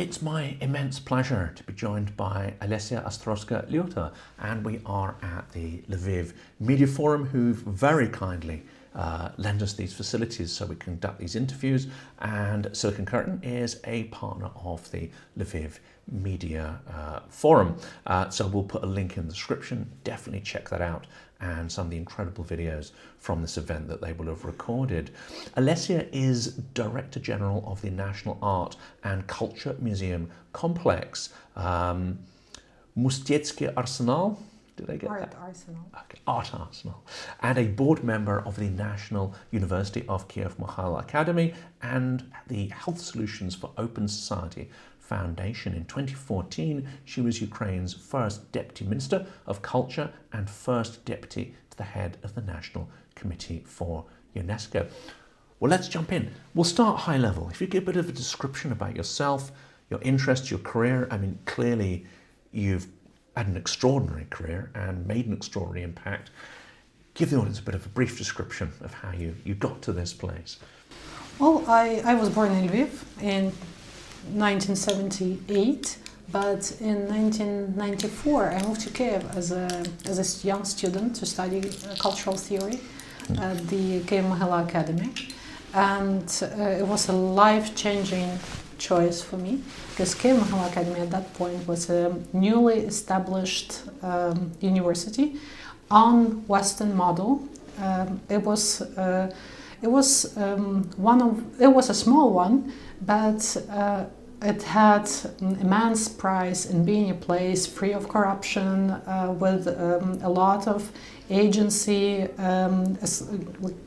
It's my immense pleasure to be joined by Olesya Ostrovska-Lyuta, and we are at the Lviv Media Forum, who've very kindly lent us these facilities so we can conduct these interviews. And Silicon Curtain is a partner of the Lviv Media Forum. So we'll put a link in the description. Definitely check that out, and some of the incredible videos from this event that they will have recorded. Olesya is Director General of the National Art and Culture Museum Complex. Mystetskyi Arsenal, did I get Art that? Arsenal. Okay, Art Arsenal. And a board member of the National University of Kiev-Mohyla Academy and the Health Solutions for Open Society Foundation. In 2014, she was Ukraine's first Deputy Minister of Culture and first Deputy to the head of the National Committee for UNESCO. Well, let's jump in. We'll start high level. If you give a bit of a description about yourself, your interests, your career. I mean, clearly you've had an extraordinary career and made an extraordinary impact. Give the audience a bit of a brief description of how you got to this place. Well, I was born in Lviv in 1978, but in 1994 I moved to Kiev as a young student to study cultural theory at the Kiev-Mohyla Academy. And it was a life-changing choice for me, because Kiev-Mohyla Academy at that point was a newly established university on Western model. It was a small one, but it had an immense prize in being a place free of corruption, with a lot of agency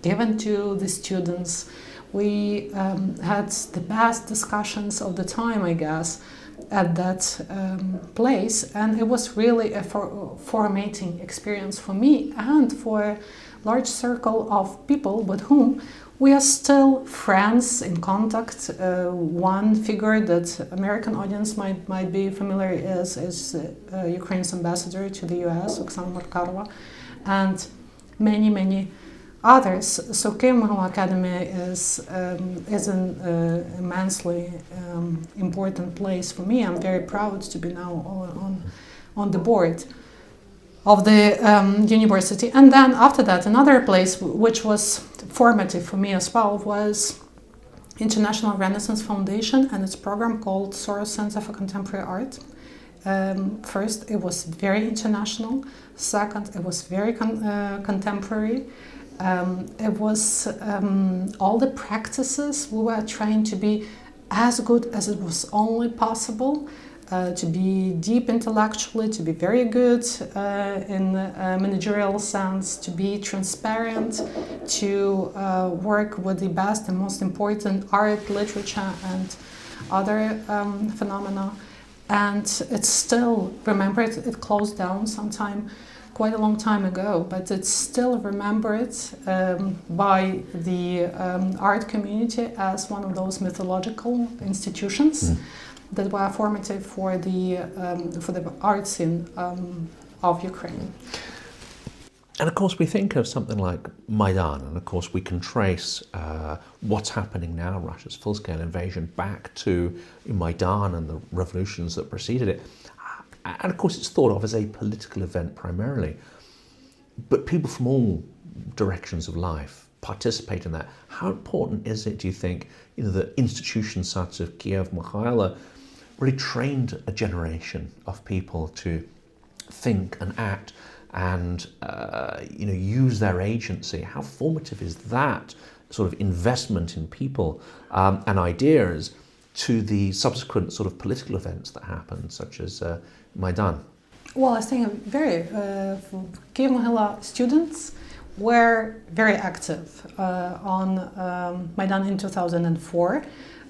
given to the students. We had the best discussions of the time, I guess, at that place, and it was really a formating experience for me and for a large circle of people with whom we are still friends, in contact. One figure that American audience might be familiar is Ukraine's ambassador to the US, Oksana Markarova, and many others. So Kiev-Mohyla Academy is an immensely important place for me. I'm very proud to be now on the board of the university. And then after that, another place which was formative for me as well was International Renaissance Foundation and its program called Soros Center for Contemporary Art. First, it was very international. Second, it was very contemporary. It was all the practices we were trying to be as good as it was only possible, to be deep intellectually, to be very good in a managerial sense, to be transparent, to work with the best and most important art, literature, and other phenomena. And it's still remembered. It closed down sometime quite a long time ago, but it's still remembered by the art community as one of those mythological institutions that were formative for the art scene of Ukraine. And of course, we think of something like Maidan, and of course, we can trace what's happening now, Russia's full-scale invasion, back to Maidan and the revolutions that preceded it. And of course, it's thought of as a political event primarily, but people from all directions of life participate in that. How important is it, do you think, that institutions such as Kiev-Mohyla really trained a generation of people to think and act and use their agency? How formative is that sort of investment in people and ideas to the subsequent sort of political events that happened, such as Maidan? Well, I think Kiev-Mohyla students were very active on Maidan in 2004.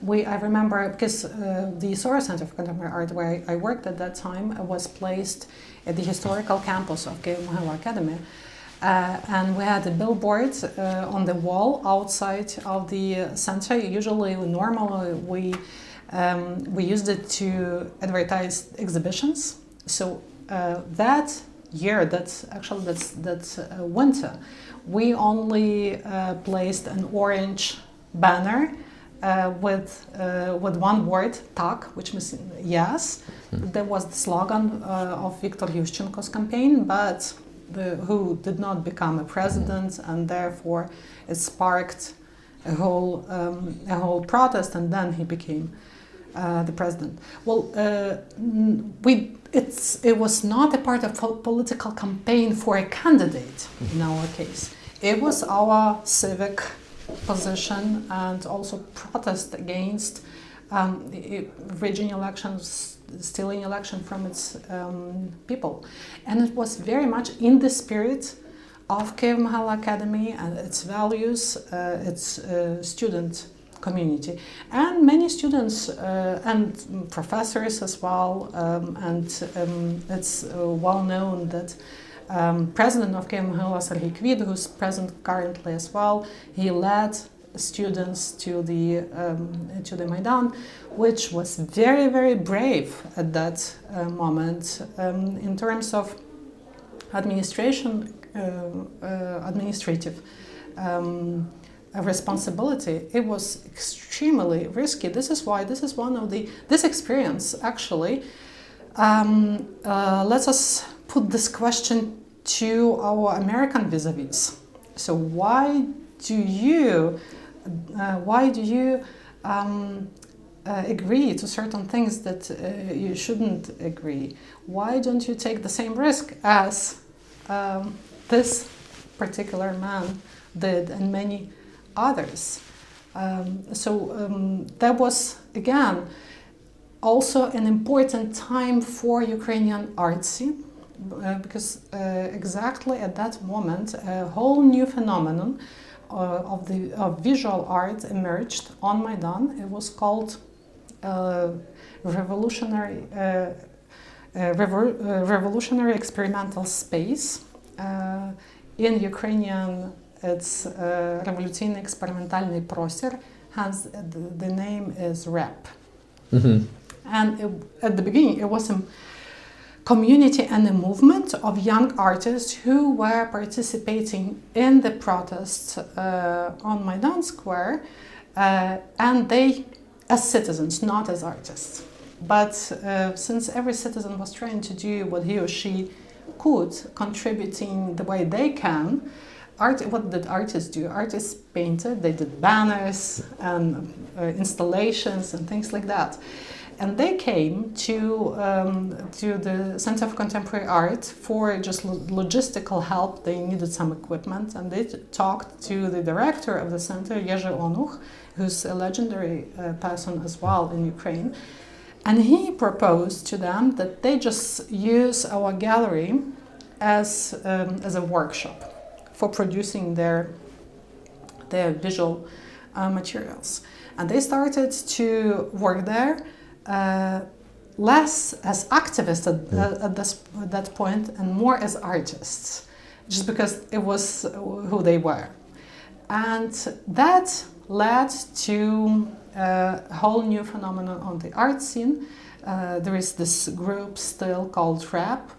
I remember, because the Soros Center for Contemporary Art, where I worked at that time, was placed at the historical campus of Kiev-Mohyla Academy. And we had a billboard on the wall outside of the center. Normally, we used it to advertise exhibitions. So that year, that's winter, we only placed an orange banner with one word, tak, which means yes. That was the slogan of Viktor Yushchenko's campaign, but who did not become a president, and therefore it sparked a whole protest, and then he became the president. Well, it was not a part of a political campaign for a candidate in our case. It was our civic position and also protest against regional elections, stealing election from its people. And it was very much in the spirit of Kyiv Mahal Academy and its values, its student community. And many students and professors as well, and it's well known that President of Kyiv Mahal, Serhiy Kvid, who's present currently as well, he led students to the Maidan, which was very, very brave at that moment in terms of administrative responsibility. It was extremely risky. This is why this is one of this experience actually lets us put this question to our American vis-a-vis. So why do you agree to certain things that you shouldn't agree? Why don't you take the same risk as this particular man did and many others? That was, again, also an important time for Ukrainian art scene, because exactly at that moment a whole new phenomenon of visual art emerged on Maidan. It was called revolutionary experimental space. In Ukrainian, it's Революційний експериментальний простір, hence the name is REP. Mm-hmm. And at the beginning, it was a community and a movement of young artists who were participating in the protests on Maidan Square, and they as citizens, not as artists. But since every citizen was trying to do what he or she could, contributing the way they can, what did artists do? Artists painted, they did banners and installations and things like that. And they came to the Center of Contemporary Art for just logistical help. They needed some equipment, and they talked to the director of the center, Jerzy Onuch, who's a legendary person as well in Ukraine. And he proposed to them that they just use our gallery as a workshop for producing their visual materials. And they started to work there, less as activists at that point and more as artists, just because it was who they were. And that led to a whole new phenomenon on the art scene. There is this group still called RAP,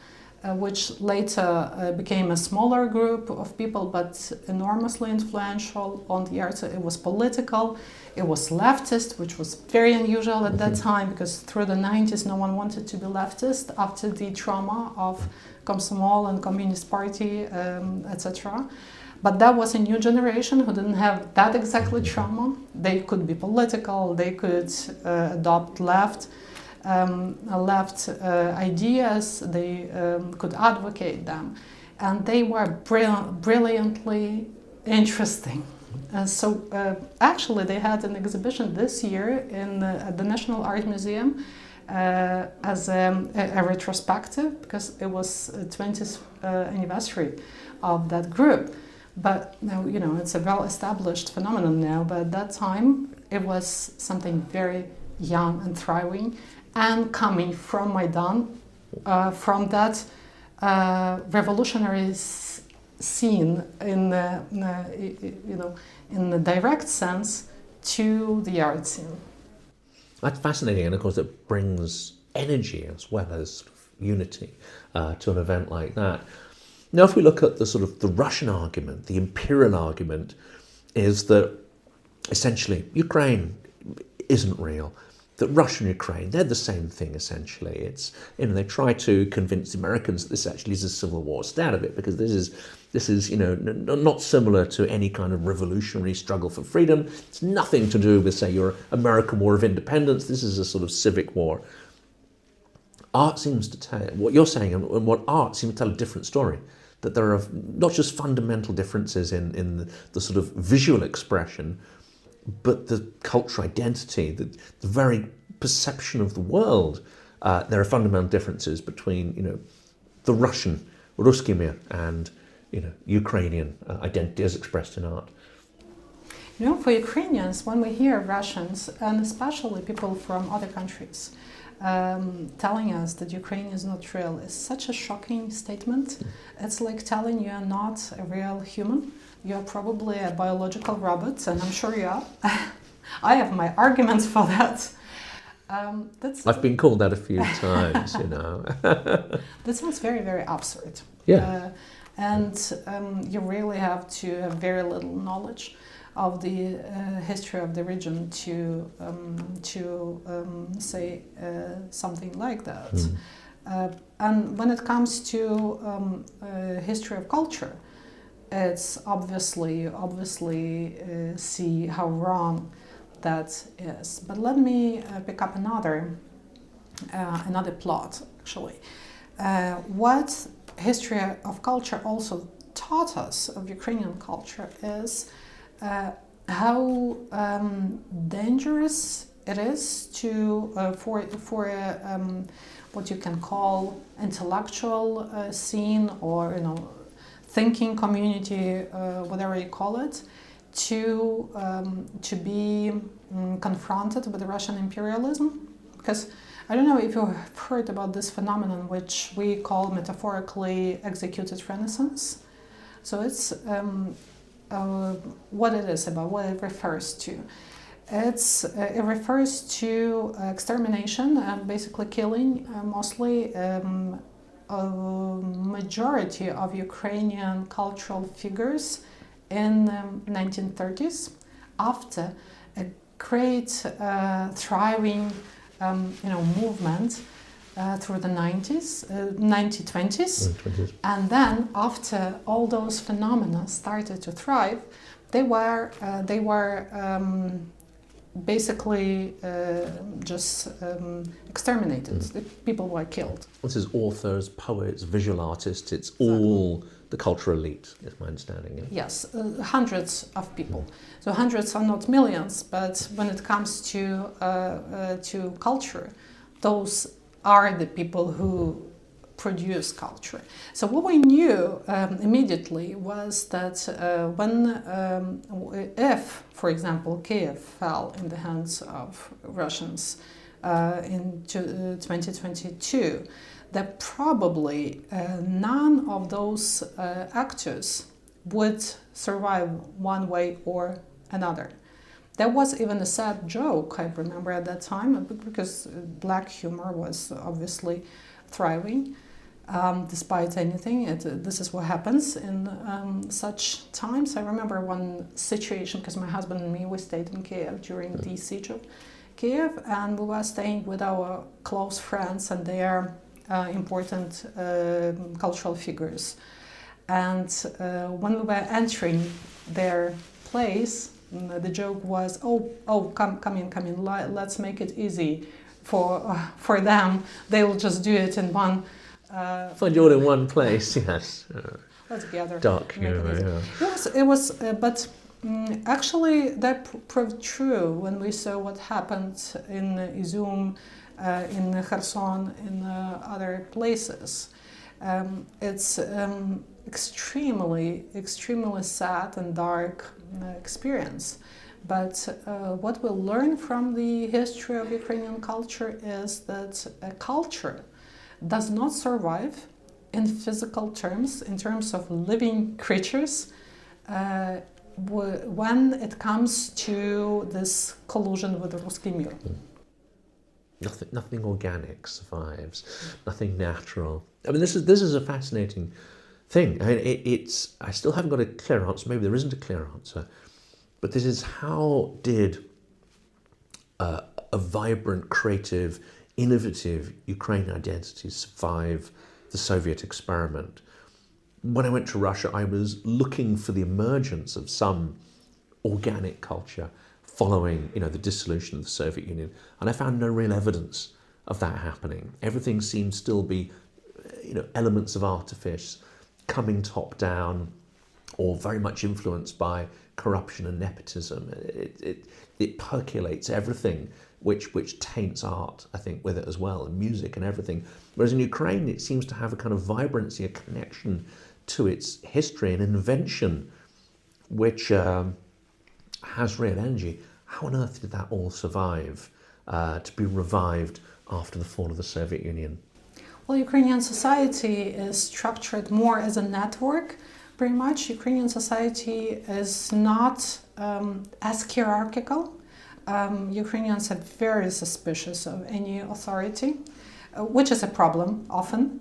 which later became a smaller group of people, but enormously influential on the art. It was political, it was leftist, which was very unusual at that time, because through the 90s no one wanted to be leftist after the trauma of Komsomol and Communist Party, etc. But that was a new generation who didn't have that exactly trauma. They could be political, they could adopt left ideas, they could advocate them, and they were brilliantly interesting. So actually they had an exhibition this year at the National Art Museum as a retrospective, because it was the 20th anniversary of that group. But now, it's a well-established phenomenon now, but at that time it was something very young and thriving, and coming from Maidan, from that revolutionary scene in the direct sense to the art scene. That's fascinating, and of course it brings energy as well as unity to an event like that. Now, if we look at the Russian argument, the imperial argument is that essentially Ukraine isn't real. That Russia and Ukraine, they're the same thing essentially. It's, they try to convince the Americans that this actually is a civil war. Stay out of it, because this is not similar to any kind of revolutionary struggle for freedom. It's nothing to do with, say, your American War of Independence. This is a sort of civic war. Art seems to tell, what you're saying, and what art seems to tell a different story. That there are not just fundamental differences in the sort of visual expression, but the cultural identity, the very perception of the world. There are fundamental differences between, the Russian, Ruski mir, and, Ukrainian identity as expressed in art. For Ukrainians, when we hear Russians, and especially people from other countries, telling us that Ukraine is not real is such a shocking statement. It's like telling you are not a real human. You're probably a biological robot, and I'm sure you are. I have my arguments for that. I've been called that a few times, That sounds very, very absurd. Yeah. You really have to have very little knowledge of the history of the region to say something like that. And when it comes to history of culture, it's obviously see how wrong that is. But let me pick up another plot, actually. What history of culture also taught us of Ukrainian culture is how dangerous it is to for what you can call intellectual scene, or thinking community, whatever you call it, to be confronted with the Russian imperialism. Because I don't know if you've heard about this phenomenon, which we call metaphorically executed Renaissance. So it's what it is about, what it refers to. It refers to extermination, basically killing mostly a majority of Ukrainian cultural figures in the 1930s, after a great thriving movement through the 1920s. And then after all those phenomena started to thrive, they were basically just exterminated. People were killed. This is authors, poets, visual artists, it's all the cultural elite, is my understanding. Yeah? Yes, hundreds of people. So hundreds are not millions, but when it comes to culture, those are the people who produce culture. So what we knew immediately was that if, for example, Kiev fell in the hands of Russians in 2022, that probably none of those actors would survive one way or another. There was even a sad joke, I remember at that time, because black humor was obviously thriving. Despite anything, this is what happens in such times. I remember one situation, because my husband and me, we stayed in Kiev during the siege of Kiev, and we were staying with our close friends and their important cultural figures. And when we were entering their place, the joke was, come in, let's make it easy for them. They will just do it in one. Find you all in one place, yes. Let's gather. Dark humor, yeah. It was, but actually that proved true when we saw what happened in Izum, in Kherson, in other places. It's extremely sad and dark experience. But what we learn from the history of Ukrainian culture is that a culture does not survive in physical terms, in terms of living creatures, when it comes to this collusion with the Ruski mir. Nothing organic survives, nothing natural. I mean, this is a fascinating thing. I mean, I still haven't got a clear answer. Maybe there isn't a clear answer, but this is, how did a vibrant, creative, innovative Ukrainian identity survive the Soviet experiment. When I went to Russia, I was looking for the emergence of some organic culture following, the dissolution of the Soviet Union, and I found no real evidence of that happening. Everything seemed still be, elements of artifice coming top down, or very much influenced by corruption and nepotism. It percolates everything, which taints art, I think, with it as well, and music and everything. Whereas in Ukraine, it seems to have a kind of vibrancy, a connection to its history and invention, which has real energy. How on earth did that all survive to be revived after the fall of the Soviet Union? Well, Ukrainian society is structured more as a network. Pretty much, Ukrainian society is not as hierarchical. Ukrainians are very suspicious of any authority, which is a problem often.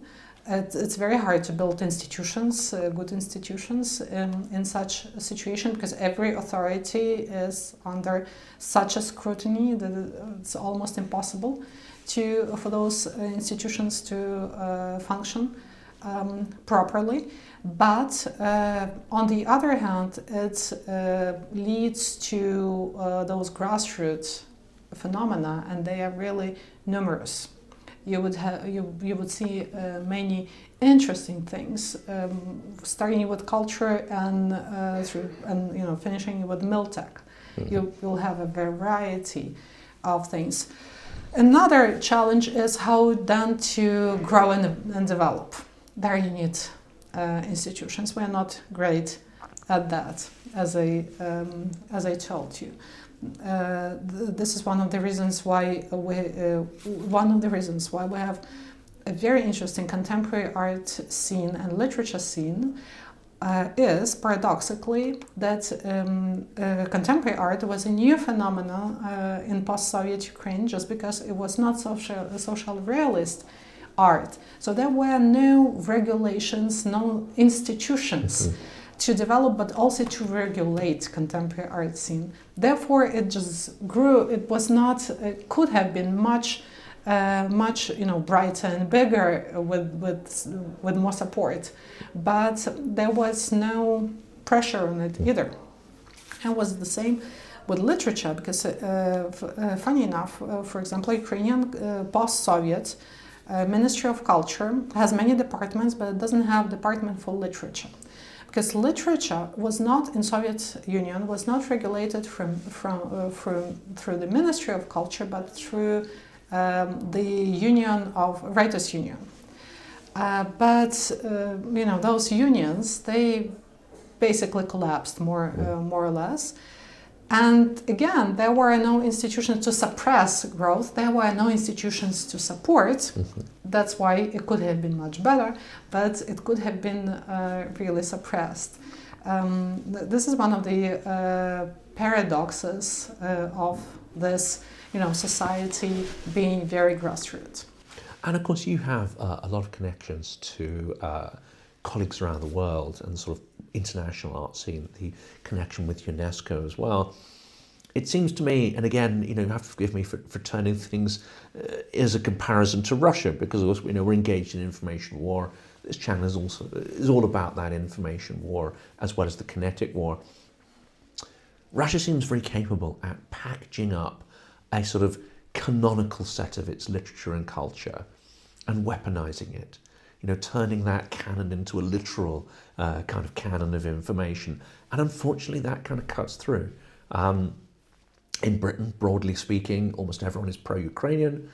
It's very hard to build institutions, good institutions, in such a situation, because every authority is under such a scrutiny that it's almost impossible for those institutions to function properly. But on the other hand, it leads to those grassroots phenomena, and they are really numerous. You would see many interesting things, starting with culture and finishing with Miltech. Mm-hmm. You'll have a variety of things. Another challenge is how then to grow and develop. There you need institutions. We are not great at that, as I told you. This is one of the reasons why we have a very interesting contemporary art scene and literature scene. Is paradoxically that contemporary art was a new phenomenon in post-Soviet Ukraine, just because it was not social realist art. So there were no regulations, no institutions to develop, but also to regulate contemporary art scene. Therefore, it just grew. It was not. It could have been much brighter and bigger with more support, but there was no pressure on it either. And it was the same with literature, because funny enough, for example, Ukrainian post-Soviet Ministry of Culture has many departments, but it doesn't have department for literature. Because literature was not in Soviet Union, was not regulated through the Ministry of Culture, but through the Union of Writers' Union. But those unions, they basically collapsed more or less. And again, there were no institutions to suppress growth. There were no institutions to support. Mm-hmm. That's why it could have been much better, but it could have been really suppressed. This is one of the paradoxes of this, society being very grassroots. And of course, you have a lot of connections to colleagues around the world and sort of international art scene, the connection with UNESCO as well. It seems to me, and again, you have to forgive me for turning things as a comparison to Russia, because of course, we're engaged in information war. This channel is all about that information war as well as the kinetic war. Russia seems very capable at packaging up a sort of canonical set of its literature and culture and weaponizing it. Turning that canon into a literal kind of canon of information. And unfortunately, that kind of cuts through. In Britain, broadly speaking, almost everyone is pro-Ukrainian,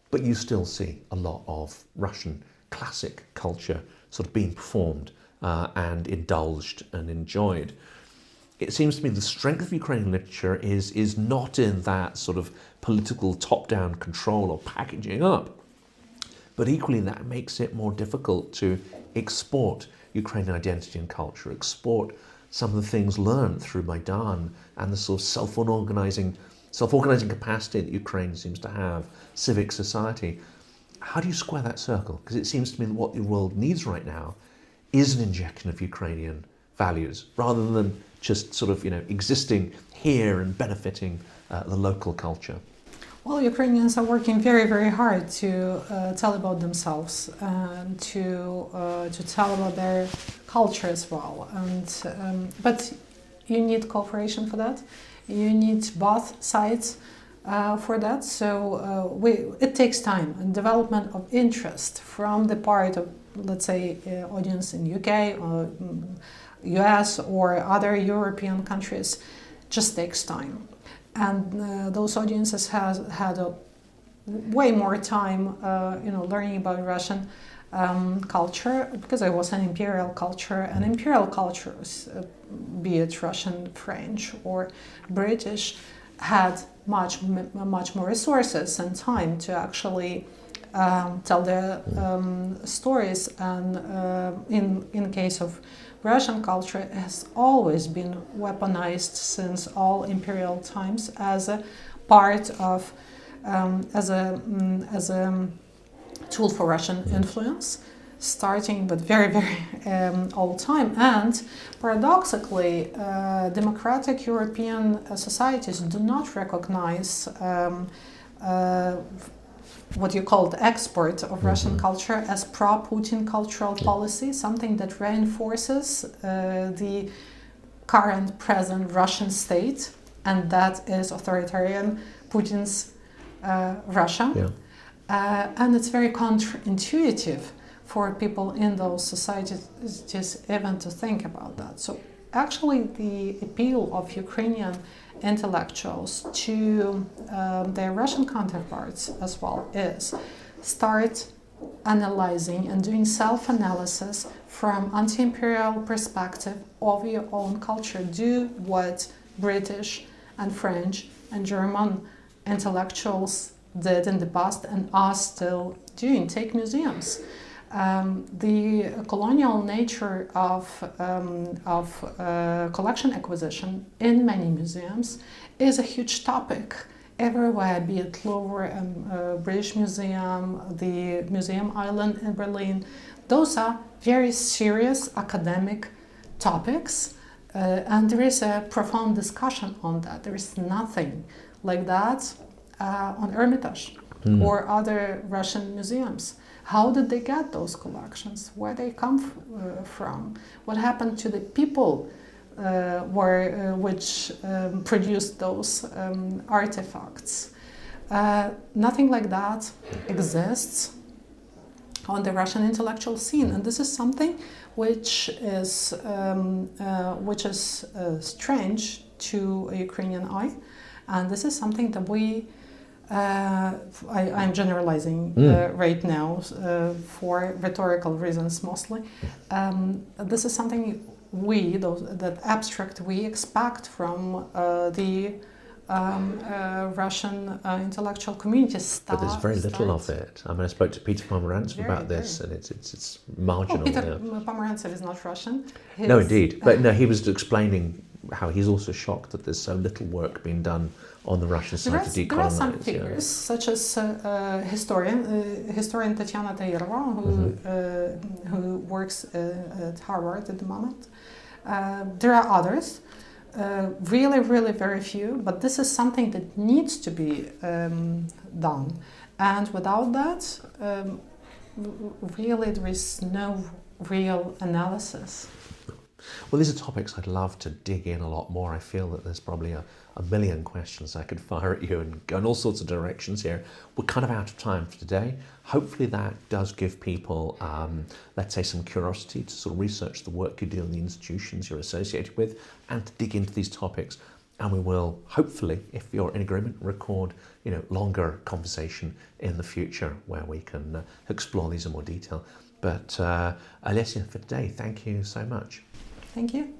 but you still see a lot of Russian classic culture sort of being performed and indulged and enjoyed. It seems to me the strength of Ukrainian literature is not in that sort of political top-down control or packaging up, but equally that makes it more difficult to export Ukrainian identity and culture, export some of the things learned through Maidan and the sort of self-organizing capacity that Ukraine seems to have, civic society. How do you square that circle? Because it seems to me that what the world needs right now is an injection of Ukrainian values, rather than just sort of, existing here and benefiting the local culture? Well, Ukrainians are working very, very hard to tell about themselves and to tell about their culture as well. And but you need cooperation for that. You need both sides for that. So it takes time and development of interest from the part of, let's say, audience in UK or US or other European countries. Just takes time. And those audiences had a way more time, learning about Russian culture, because it was an imperial culture, and imperial cultures, be it Russian, French, or British, had much more resources and time to actually tell their stories. And in case of Russian culture, it has always been weaponized since all imperial times as a part of, as a tool for Russian influence, starting with very, very old time. And paradoxically, democratic European societies do not recognize what you call the export of Russian culture as pro-Putin cultural policy, something that reinforces the current present Russian state, and that is authoritarian Putin's Russia. Yeah. And it's very counterintuitive for people in those societies even to think about that. So actually the appeal of Ukrainian intellectuals to their Russian counterparts as well is start analyzing and doing self-analysis from anti-imperial perspective of your own culture. Do what British and French and German intellectuals did in the past and are still doing. Take museums. The colonial nature of collection acquisition in many museums is a huge topic everywhere, be it Louvre, British Museum, the Museum Island in Berlin. Those are very serious academic topics, and there is a profound discussion on that. There is nothing like that on Hermitage or other Russian museums. How did they get those collections? Where they come from? What happened to the people which produced those artifacts? Nothing like that exists on the Russian intellectual scene, and this is something which is strange to a Ukrainian eye, and this is something that we. I'm generalizing right now for rhetorical reasons mostly. This is something that abstract we expect from the Russian intellectual community. But there's very little of it. I mean, I spoke to Peter Pomerantsev about this, and it's marginal. Peter Pomerantsev is not Russian. No, indeed. But no, he was explaining how he's also shocked that there's so little work being done on the Russian side to decolonize. There are some figures, such as historian Tatiana Tairova, who works at Harvard at the moment. There are others, really, really very few, but this is something that needs to be done. And without that, really there is no real analysis. Well, these are topics I'd love to dig in a lot more. I feel that there's probably a million questions I could fire at you and go in all sorts of directions here. We're kind of out of time for today. Hopefully that does give people, let's say, some curiosity to sort of research the work you do in the institutions you're associated with and to dig into these topics. And we will hopefully, if you're in agreement, record longer conversation in the future where we can explore these in more detail. But Olesya, for today, thank you so much. Thank you.